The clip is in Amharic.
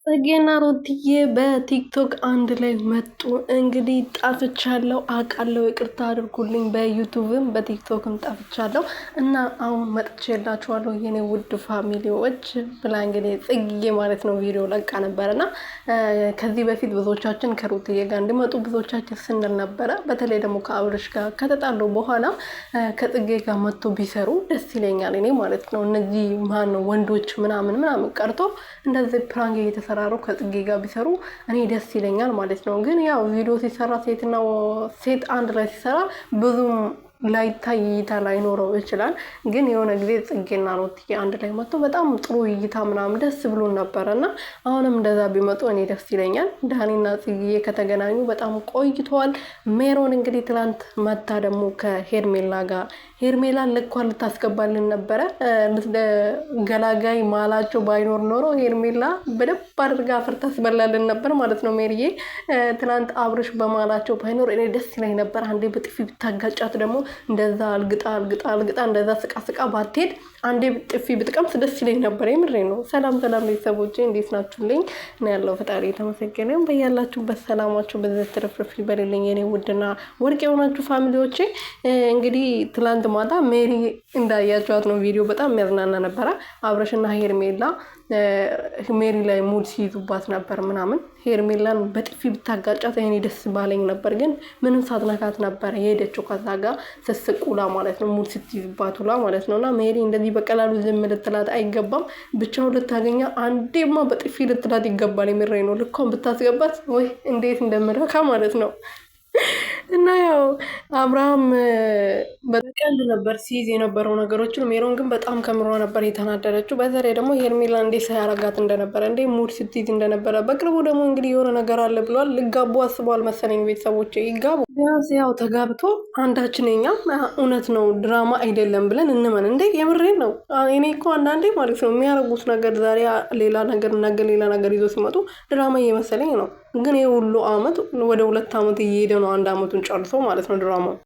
ጽጌና ሩትዬ በቲክቶክ አንድ ላይ መጡ። እንግዲህ ጠፍቻለሁ አውቃለሁ፣ ይቅርታ አድርጉልኝ። በዩቱብም በቲክቶክም ጠፍቻለሁ እና አሁን መጥቼላችኋለሁ የኔ ውድ ፋሚሊዎች ብላ እንግዲህ ጽጌ ማለት ነው ቪዲዮ ለቃ ነበር እና ከዚህ በፊት ብዙዎቻችን ከሩትዬ ጋር እንዲመጡ ብዙዎቻችን ስንል ነበረ። በተለይ ደግሞ ከአብርሽ ጋር ከተጣሉ በኋላ ከጽጌ ጋር መጥቶ ቢሰሩ ደስ ይለኛል እኔ ማለት ነው። እነዚህ ማን ነው ወንዶች ምናምን ቀርቶ እንደዚህ ፕራንክ እየተሰራሩ ከጽጌ ጋር ቢሰሩ እኔ ደስ ይለኛል ማለት ነው። ግን ያው ቪዲዮ ሲሰራ ሴትና ሴት አንድ ላይ ሲሰራ ብዙም ላይታይ እይታ ላይኖረው ይችላል። ግን የሆነ ጊዜ ጽጌና ሩትዬ አንድ ላይ መጥቶ በጣም ጥሩ እይታ ምናምን ደስ ብሎን ነበረ እና አሁንም እንደዛ ቢመጡ እኔ ደስ ይለኛል። ዳኒና ጽጌ ከተገናኙ በጣም ቆይተዋል። ሜሮን እንግዲህ ትላንት መታ ደግሞ ከሄርሜላ ጋር ሄርሜላን ልኳን ልታስገባልን ነበረ። ገላጋይ ማላቸው ባይኖር ኖሮ ሄርሜላ በደንብ አድርጋ አፍር ታስበላልን ነበር ማለት ነው። ሜሪዬ ትላንት አብርሽ በማላቸው ባይኖር እኔ ደስ ይለኝ ነበር። አንዴ በጥፊ ብታጋጫት ደግሞ እንደዛ አልግጣ እንደዛ ስቃ ባትሄድ አንዴ ጥፊ ብትቀምስ ደስ ይለኝ ነበር። የምሬ ነው። ሰላም ቤተሰቦቼ እንዴት ናችሁልኝ? እኔ ያለው ፈጣሪ የተመሰገነ ይሁን። በያላችሁበት ሰላማችሁ በዚህ ትርፍርፍ ይበልልኝ የኔ ውድና ወርቅ የሆናችሁ ፋሚሊዎቼ። እንግዲህ ትላንት ማታ ሜሪ እንዳያችኋት ነው ቪዲዮ በጣም የሚያዝናና ነበረ። አብርሽና ሄርሜላ ሜሪ ላይ ሙድ ሲይዙባት ነበር ምናምን። ሄርሜላን በጥፊ ብታጋጫት እኔ ደስ ባለኝ ነበር። ግን ምንም ሳትነካት ነበር የሄደችው ከዛ ጋር ስስቁላ ማለት ነው። ሙድ ስትይዝባት ውላ ማለት ነው። እና ሜሪ እንደዚህ በቀላሉ ዝም ልትላት አይገባም። ብቻውን ልታገኛ አንዴማ በጥፊ ልትላት ይገባል። የምሬ ነው። ልኳን ብታስገባት ወይ እንዴት እንደምረካ ማለት ነው። እና ያው አብርሃም በቀልድ ነበር ሲይዝ የነበረው ነገሮችን። ሜሮን ግን በጣም ከምሯ ነበር የተናደረችው። በተለይ ደግሞ ሄርሜላ እንዴት ሳያረጋት እንደነበረ እንዴ ሙድ ስትይዝ እንደነበረ። በቅርቡ ደግሞ እንግዲህ የሆነ ነገር አለ ብሏል። ልጋቡ አስበዋል መሰለኝ። ቤተሰቦች ይጋቡ ቢያንስ ያው ተጋብቶ አንዳችን የኛ እውነት ነው ድራማ አይደለም ብለን እንመን እንዴ። የምሬን ነው። እኔ እኮ አንዳንዴ ማለት ነው የሚያረጉት ነገር ዛሬ ሌላ ነገር ነገ ሌላ ነገር ይዞ ሲመጡ ድራማ እየመሰለኝ ነው። ግን ይሄ ሁሉ አመት ወደ 2 አመት እየሄደ ነው። 1 አመቱን ጨርሶ ማለት ነው ድራማው።